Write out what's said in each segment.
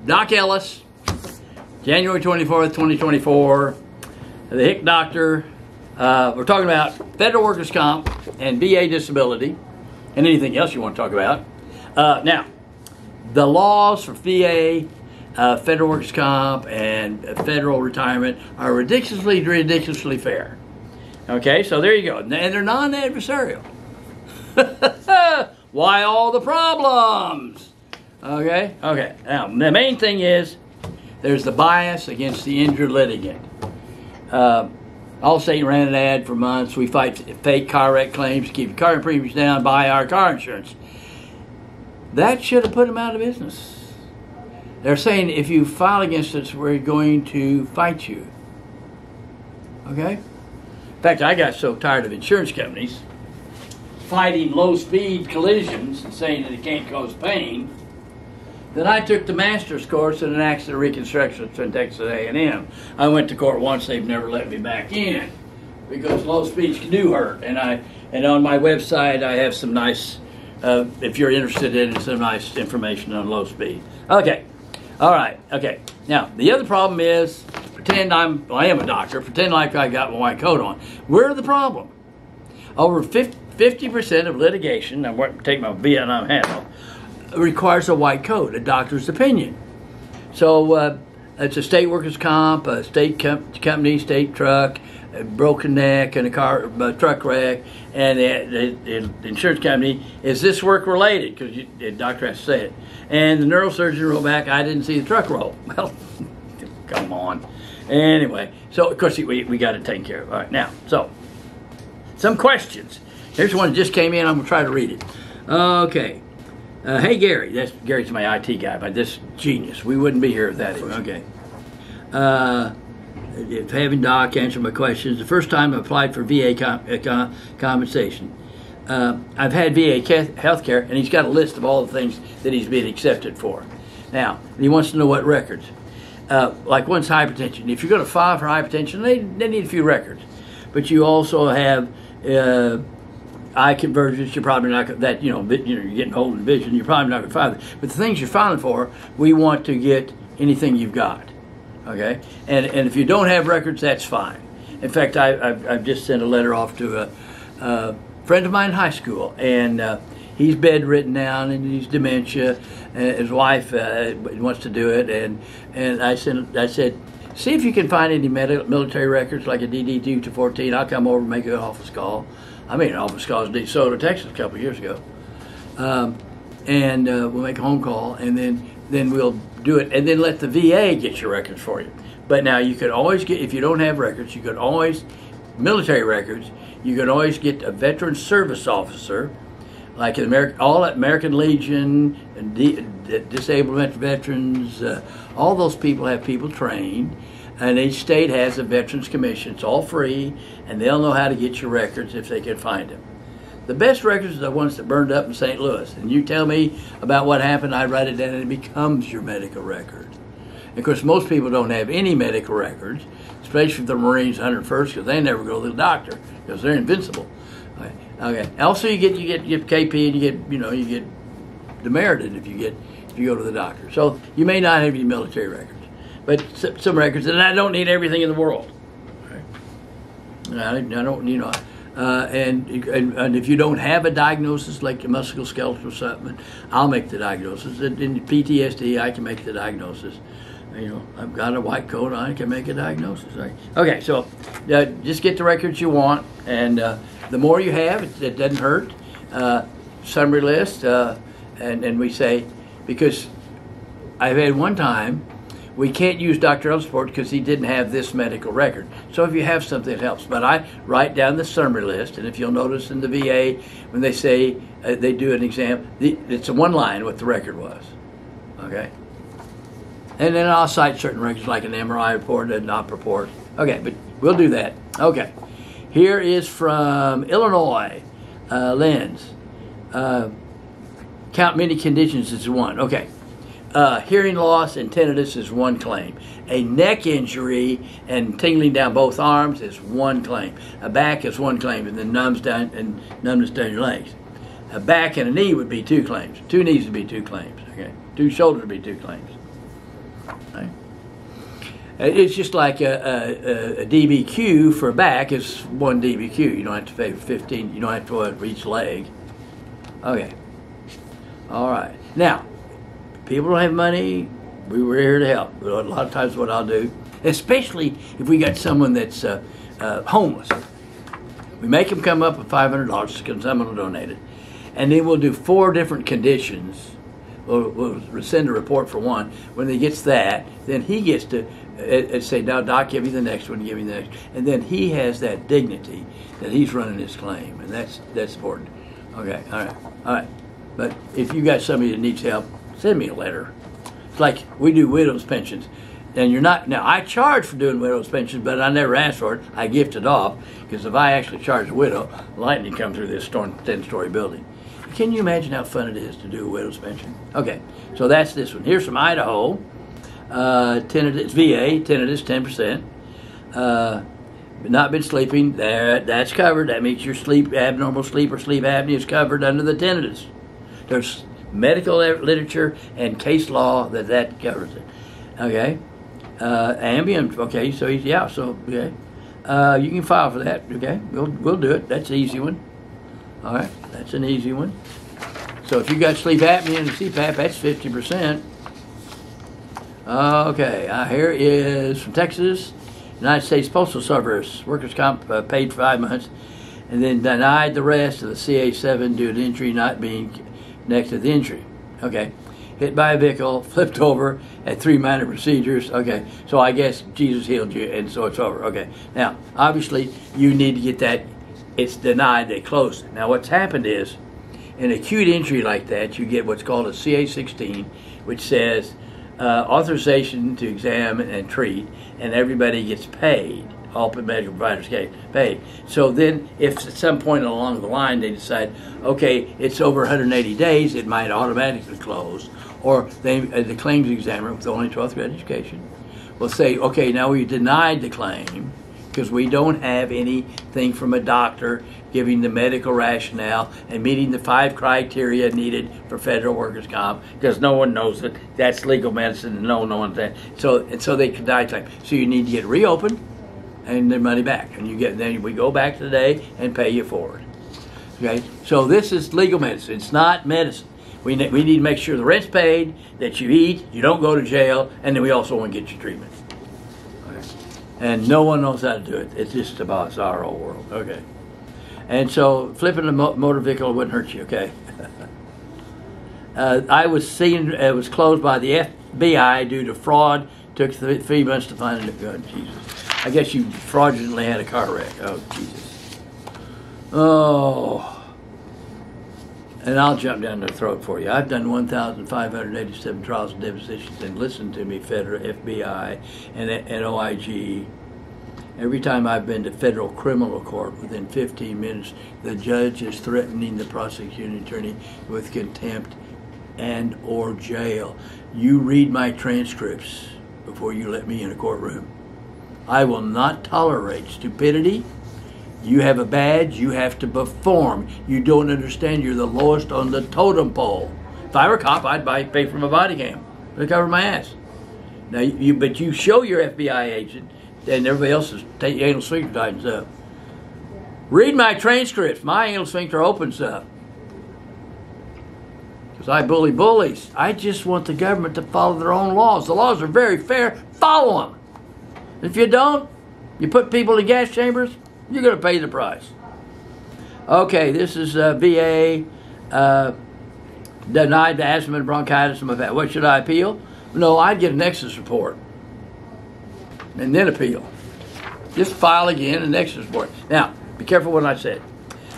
Doc Ellis, January 24th, 2024. The Hick Doctor. We're talking about federal workers' comp and VA disability and anything else you want to talk about. Now, the laws for VA, federal workers' comp, and federal retirement are ridiculously fair. Okay, so there you go. And they're non-adversarial. Why all the problems? Okay. Now, the main thing is there's the bias against the injured litigant. Allstate ran an ad for months. We fight fake car wreck claims to keep your car premiums down, buy our car insurance. That should have put them out of business. They're saying if you file against us, we're going to fight you. Okay? In fact, I got so tired of insurance companies fighting low-speed collisions and saying that it can't cause pain that I took the master's course in an accident reconstruction in Texas A&M. I went to court once. They've never let me back in because low speeds do hurt. And on my website, I have some nice, if you're interested in it, some nice information on low speed. Okay. All right. Okay. Now, the other problem is pretend I am a doctor. Pretend like I got my white coat on. We're the problem. Over 50% of litigation, I'm going to take my Vietnam hat off, requires a white coat, a doctor's opinion. So it's a state workers' comp, a state company, state truck, a broken neck, and a truck wreck, and the insurance company, is this work related? Because the doctor has to say it. And the neurosurgeon wrote back, I didn't see the truck roll. Well, come on. Anyway, so of course we got it taken care of. All right, now, so some questions. Here's one that just came in. I'm going to try to read it. Okay. Hey, Gary. Gary's my IT guy, but this genius. We wouldn't be here without him. Okay. If having Doc answer my questions, the first time I applied for VA compensation, I've had VA health care, and he's got a list of all the things that he's been accepted for. Now, he wants to know what records. Like one's hypertension. If you're going to file for hypertension, they need a few records. But you also have eye convergence. You're probably not that you're getting old in vision. You're probably not going to file it. But the things you're filing for, we want to get anything you've got. Okay, and if you don't have records, that's fine. In fact, I've just sent a letter off to a friend of mine in high school, and he's bedridden now, and he's dementia. And his wife wants to do it, and I said, see if you can find any military records like a DD-214. I'll come over and make an office call. I made an office call in DeSoto, Texas, a couple of years ago, and we'll make a home call, and then we'll do it, and then let the VA get your records for you. But now you could always get, if you don't have records, you could always, military records, you could always get a veteran service officer, like all American Legion, and disabled veterans, all those people have people trained, and each state has a Veterans Commission. It's all free, and they'll know how to get your records if they can find them. The best records are the ones that burned up in St. Louis. And you tell me about what happened, I write it down, and it becomes your medical record. And of course, most people don't have any medical records, especially the Marines 101st, because they never go to the doctor because they're invincible. Okay. Also, you get KP, and you get demerited if you go to the doctor. So you may not have any military records, but some records, and I don't need everything in the world. Right? I don't, and if you don't have a diagnosis like a musculoskeletal something, I'll make the diagnosis. In PTSD, I can make the diagnosis. I've got a white coat on, I can make a diagnosis. Right? Okay, so just get the records you want, and the more you have, it doesn't hurt. Summary list, and we say, because I've had one time, we can't use Dr. Ellis' report because he didn't have this medical record. So if you have something, it helps. But I write down the summary list, and if you'll notice in the VA, when they say they do an exam, it's a one line what the record was. Okay? And then I'll cite certain records like an MRI report, an op report. Okay, but we'll do that. Okay. Here is from Illinois, Lens. Count many conditions as one. Okay. Hearing loss and tinnitus is one claim. A neck injury and tingling down both arms is one claim. A back is one claim, and then numbness down your legs. A back and a knee would be two claims. Two knees would be two claims. Okay, two shoulders would be two claims. Right? It's just like a DBQ for back is 1 DBQ. You don't have to pay for 15. You don't have to go for each leg. Okay. All right. Now, people don't have money. We were here to help. A lot of times what I'll do, especially if we got someone that's homeless, we make them come up with $500 because someone will donate it. And then we'll do 4 different conditions. We'll send a report for one. When he gets that, then he gets to say, now, Doc, give me the next one, give me the next. And then he has that dignity that he's running his claim, and that's important. Okay, all right. But if you got somebody that needs help, send me a letter. It's like we do widows' pensions. And you're not, now I charge for doing widows' pensions, but I never asked for it. I gift it off, because if I actually charge a widow, lightning comes through this 10-story building. Can you imagine how fun it is to do a widow's pension? Okay, so that's this one. Here's from Idaho. Tinnitus, VA, tinnitus 10%. Not been sleeping, that's covered. That means your abnormal sleep or sleep apnea is covered under the tinnitus. There's medical literature and case law that covers it. Okay, Ambien. Okay, so okay. You can file for that. Okay, we'll do it. That's an easy one. All right, that's an easy one. So if you got sleep apnea and CPAP, that's 50%. Okay, here is from Texas. United States Postal Service, workers' comp paid for 5 months, and then denied the rest of the CA7 due to injury not being next to the injury. Okay, hit by a vehicle, flipped over, had 3 minor procedures. Okay, so I guess Jesus healed you, and so it's over. Okay, now obviously you need to get that. It's denied. They closed it. Now what's happened is, an acute injury like that, you get what's called a CA16, which says authorization to examine and treat, and everybody gets paid. All medical providers get paid. So then, if at some point along the line they decide, okay, it's over 180 days, it might automatically close. Or the claims examiner with only 12th grade education will say, okay, now we denied the claim because we don't have anything from a doctor giving the medical rationale and meeting the 5 criteria needed for federal workers' comp, because no one knows it. That's legal medicine, and no one's that. So they can deny claim. So you need to get reopened and their money back, and then we go back today and pay you for it. Okay, so this is legal medicine. It's not medicine. We need to make sure the rent's paid, that you eat, you don't go to jail, and then we also want to get you treatment. Okay. And no one knows how to do it. It's just about our whole world. Okay. And so flipping a motor vehicle wouldn't hurt you. Okay. I was seen. It was closed by the FBI due to fraud. Took 3 months to find a new gun. Jesus. I guess you fraudulently had a car wreck. Oh, Jesus. Oh. And I'll jump down their throat for you. I've done 1,587 trials and depositions, and listened to me, federal FBI and OIG. Every time I've been to federal criminal court, within 15 minutes, the judge is threatening the prosecuting attorney with contempt and or jail. You read my transcripts before you let me in a courtroom. I will not tolerate stupidity. You have a badge, you have to perform. You don't understand, you're the lowest on the totem pole. If I were a cop, I'd pay for my body cam to cover my ass. Now, but you show your FBI agent, and everybody else is take your anal sphincter tightens up. Read my transcripts. My anal sphincter opens up. Because I bully bullies. I just want the government to follow their own laws. The laws are very fair. Follow them. If you don't, you put people in gas chambers, you're going to pay the price. Okay, this is VA denied the asthma and bronchitis and that. What should I appeal? No, I'd get a Nexus report and then appeal. Just file again a Nexus report. Now, be careful what I said.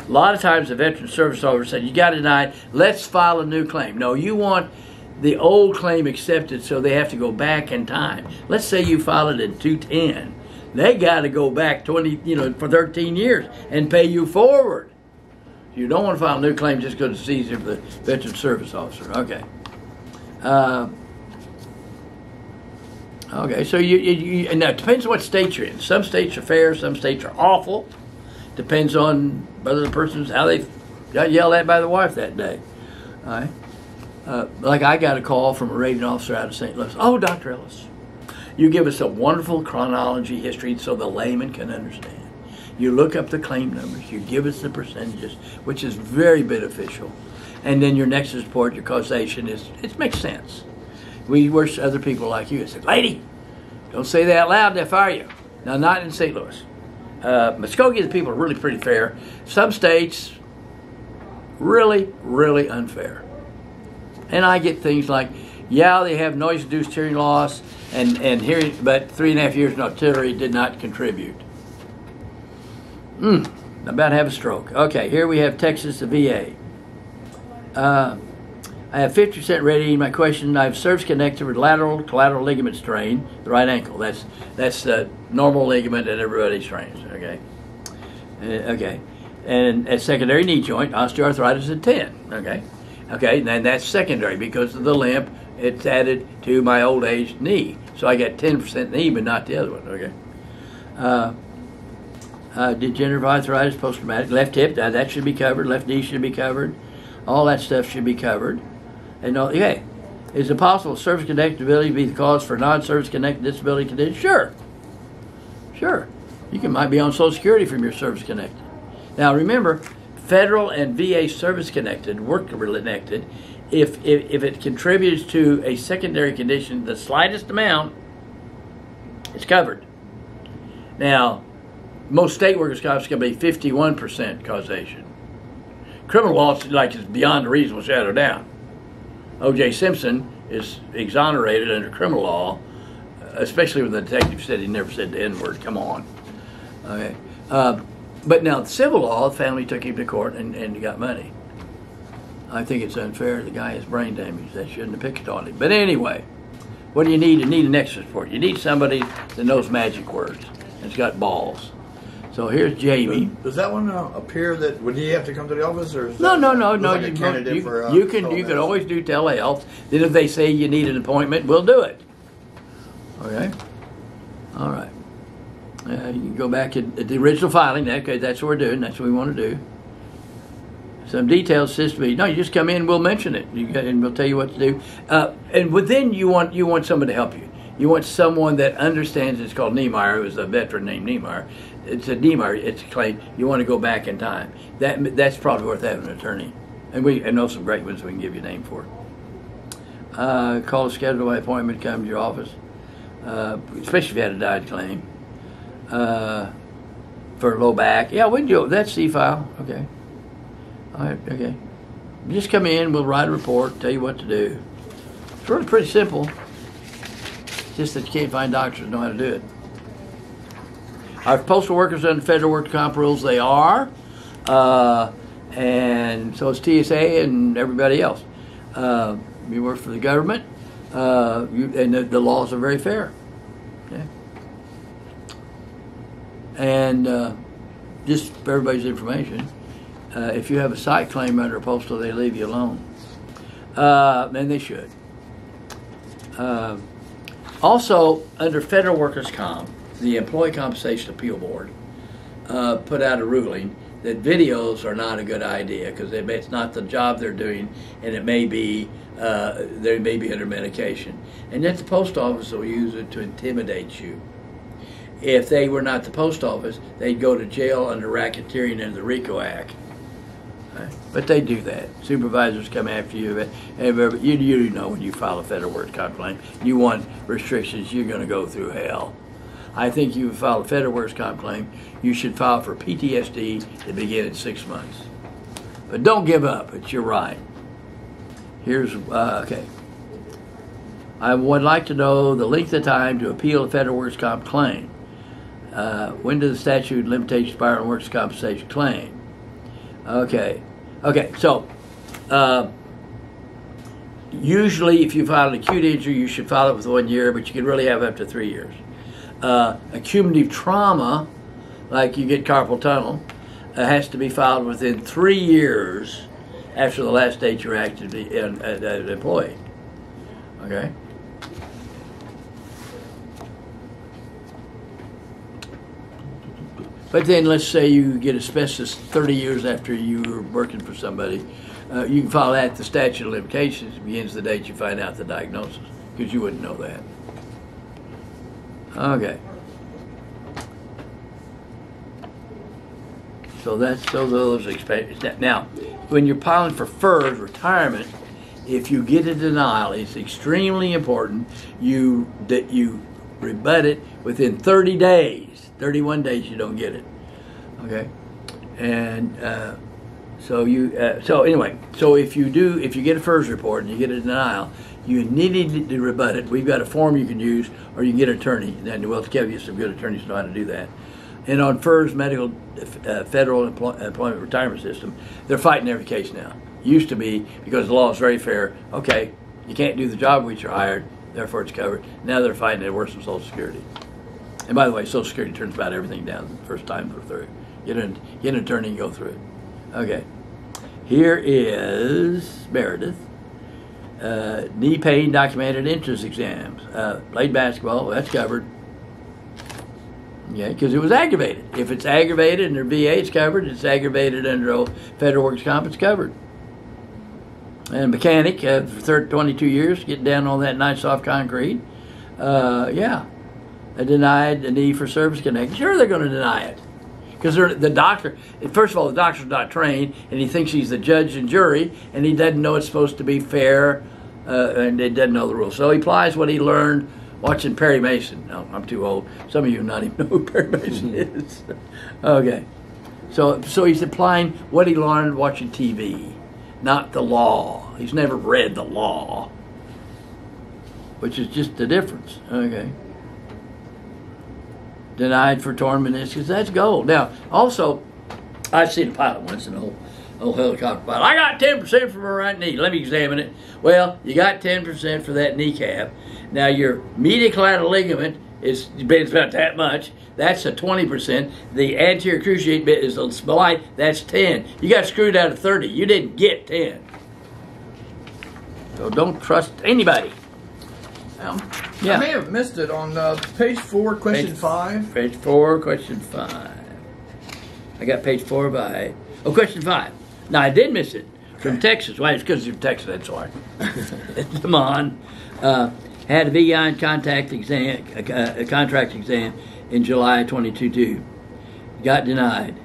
A lot of times the Veteran Service Officer said, you got denied, let's file a new claim. No, you want the old claim accepted, so they have to go back in time. Let's say you file it in 2010. They got to go back for 13 years and pay you forward. You don't want to file a new claim just because it's easier for the Veteran Service Officer. Okay. Okay, so now it depends on what state you're in. Some states are fair, some states are awful. Depends on whether the person's how they got yelled at by the wife that day. All right. Like I got a call from a rating officer out of St. Louis. Oh, Dr. Ellis, you give us a wonderful chronology history so the layman can understand. You look up the claim numbers, you give us the percentages, which is very beneficial. And then your Nexus report, your causation, it makes sense. We wish other people like you. I said, lady, don't say that out loud, they'll fire you. Now, not in St. Louis. Muskogee, the people are really pretty fair. Some states, really, really unfair. And I get things like, yeah, they have noise-induced hearing loss and hearing, but 3.5 years in artillery did not contribute. I'm about to have a stroke. Okay, here we have Texas, the VA. I have 50% rating. My question: I have service connected with lateral collateral ligament strain, the right ankle. That's the normal ligament that everybody strains. Okay. Okay. And at secondary knee joint, osteoarthritis at 10. Okay. Okay. And that's secondary because of the limp. It's added to my old age knee, so I got 10% knee, but not the other one. Okay. Degenerative arthritis, post-traumatic, left hip. That should be covered. Left knee should be covered. All that stuff should be covered. And okay, is it possible service connectability to be the cause for non-service connected disability condition? Sure. Sure. You might be on Social Security from your service connected. Now remember, federal and VA service connected, work connected, if it contributes to a secondary condition, the slightest amount, it's covered. Now, most state workers' comp is going to be 51% causation. Criminal law is beyond a reasonable shadow of doubt. O.J. Simpson is exonerated under criminal law, especially when the detective said he never said the N-word. Come on. Okay. But now, the civil law, the family took him to court and got money. I think it's unfair. The guy has brain damage. They shouldn't have picked on him. But anyway, what do you need? You need a Nexus report. You need somebody that knows magic words and has got balls. So here's Jamie. Does that one appear that would he have to come to the office, or is no? Like You can always do telehealth. Then if they say you need an appointment, we'll do it. Okay. All right. You can go back at the original filing. Okay, that's what we're doing. That's what we want to do. Some details system. No, you just come in. We'll mention it, and we'll tell you what to do. And within you want someone to help you. You want someone that understands. It's called Niemeyer. It was a veteran named Niemeyer. It's a Niemeyer. It's a claim. You want to go back in time. That's probably worth having an attorney. And we know some great ones we can give you a name for. Call to schedule my appointment. Come to your office. Especially if you had a died claim. For low back. Yeah, we can do that's C-file. Okay. All right. Okay. Just come in. We'll write a report. Tell you what to do. It's really pretty simple. Just that you can't find doctors that know how to do it. Our postal workers under federal work comp rules, they are. And so is TSA and everybody else. You work for the government, and the laws are very fair. Okay? And just for everybody's information, if you have a site claim under a postal, they leave you alone. And they should. Also, under federal workers' comp, the Employee Compensation Appeal Board put out a ruling that videos are not a good idea because it's not the job they're doing, and it may be they may be under medication, and yet the post office will use it to intimidate you. If they were not the post office, they'd go to jail under racketeering under the RICO Act. Right? But they do that. Supervisors come after you. You know when you file a federal work comp claim, you want restrictions, you're going to go through hell. I think you file a federal workers' comp claim, you should file for PTSD to begin in 6 months. But don't give up. It's your right. Here's, okay. I would like to know the length of time to appeal a federal workers' comp claim. When does the statute of limitations expire on workers' compensation claim? Okay. Okay, so usually if you file an acute injury, you should file it with 1 year, but you can really have up to 3 years. Accumulative trauma, like you get carpal tunnel, has to be filed within 3 years after the last date you're actively employed. Okay? But then let's say you get asbestos 30 years after you were working for somebody. You can file that. The statute of limitations begins the date you find out the diagnosis, because you wouldn't know that. Okay. So those expenses. Now, when you're filing for FERS retirement, if you get a denial, it's extremely important that you rebut it within 30 days. 31 days you don't get it. Okay, and so anyway, so if you get a FERS report and you get a denial, you need to rebut it. We've got a form you can use, or you can get an attorney. And we'll give you some good attorneys know how to do that. And on FERS Medical, Federal Employment Retirement System, they're fighting every case now. Used to be, because the law is very fair. Okay, you can't do the job which you're hired, therefore it's covered. Now they're fighting it worse than Social Security. And by the way, Social Security turns about everything down the first time through. Get an attorney and go through it. Okay, here is Meredith. Knee pain documented entrance exams. Played basketball, that's covered. Yeah, because it was aggravated. If it's aggravated under VA, it's covered. It's aggravated under Federal Workers' Comp, it's covered. And mechanic for 22 years, getting down on that nice soft concrete. Yeah, they denied the need for service connection. Sure, they're going to deny it. Because the doctor, first of all, the doctor's not trained, and he thinks he's the judge and jury, and he doesn't know it's supposed to be fair, and he doesn't know the rules. So he applies what he learned watching Perry Mason. No, I'm too old. Some of you not even know who Perry Mason is. Okay. So he's applying what he learned watching TV, not the law. He's never read the law, which is just the difference. Okay. Denied for torn meniscus. That's gold. Now, also, I've seen a pilot once in an old helicopter pilot. I got 10% for my right knee. Let me examine it. Well, you got 10% for that kneecap. Now, your medial collateral ligament is about that much. That's a 20%. The anterior cruciate bit is a slight. That's 10. You got screwed out of 30. You didn't get 10. So don't trust anybody. Yeah. I may have missed it on page 4, question 5. Page 4, question 5. I got page 4 by... Oh, question 5. Now, I did miss it. From Texas. Why? It's because you're Texas, that's why. Come on. Had a VI contract exam in July 22. Got denied.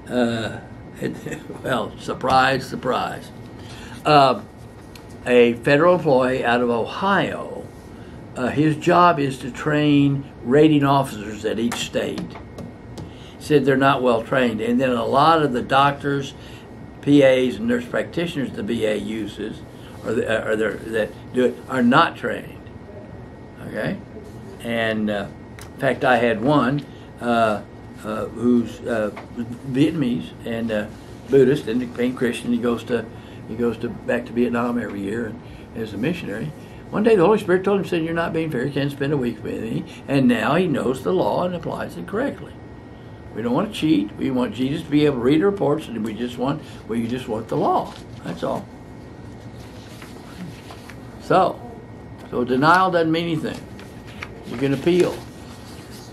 Well, surprise, surprise. A federal employee out of Ohio, his job is to train rating officers at each state. Said they're not well trained. And then a lot of the doctors, PAs, and nurse practitioners the VA uses, that do it, are not trained. Okay? And in fact, I had one who's Vietnamese and Buddhist and became Christian. He goes back to Vietnam every year and as a missionary. One day the Holy Spirit told him, said, "You're not being fair. You can't spend a week with me." And now he knows the law and applies it correctly. We don't want to cheat. We want Jesus to be able to read the reports, and we just want the law. That's all. So denial doesn't mean anything. You can appeal.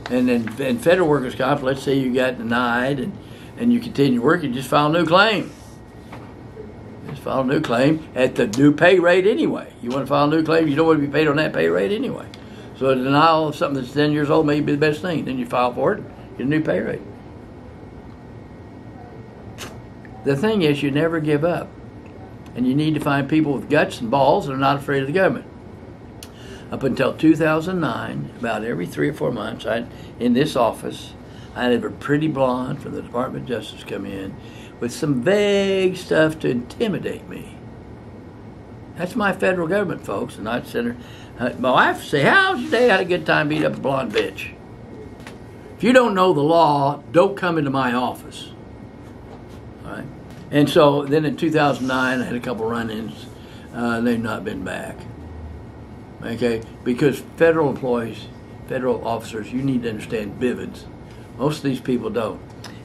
And then in federal workers' comp, let's say you got denied and you continue working, just file a new claim. Just file a new claim at the new pay rate anyway. You want to file a new claim, you don't want to be paid on that pay rate anyway. So a denial of something that's 10 years old may be the best thing. Then you file for it, get a new pay rate. The thing is, you never give up. And you need to find people with guts and balls that are not afraid of the government. Up until 2009, about every 3 or 4 months, in this office, I'd have a pretty blonde from the Department of Justice come in with some vague stuff to intimidate me. That's my federal government, folks. And I'd send her, my wife would say, "How's your day? I had a good time beating up a blonde bitch." If you don't know the law, don't come into my office. All right? And so then in 2009, I had a couple run-ins. They've not been back. Okay? Because federal employees, federal officers, you need to understand Bivens. Most of these people don't.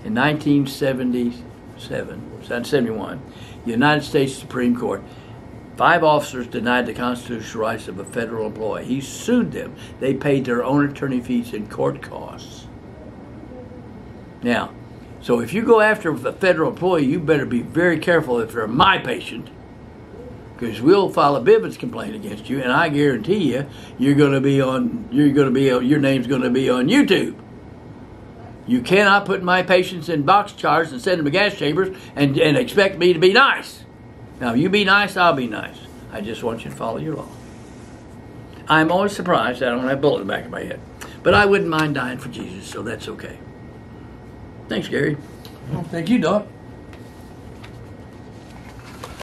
In 1971, the United States Supreme Court, 5 officers denied the constitutional rights of a federal employee. He sued them. They paid their own attorney fees and court costs. Now, So if you go after a federal employee, you better be very careful if they're my patient, because we'll file a Bivens complaint against you, and I guarantee you, your name's going to be on YouTube. You cannot put my patients in box cars and send them to gas chambers and expect me to be nice. Now, you be nice, I'll be nice. I just want you to follow your law. I'm always surprised I don't have a bullet in the back of my head. But I wouldn't mind dying for Jesus, so that's okay. Thanks, Gary. Well, thank you, Doc.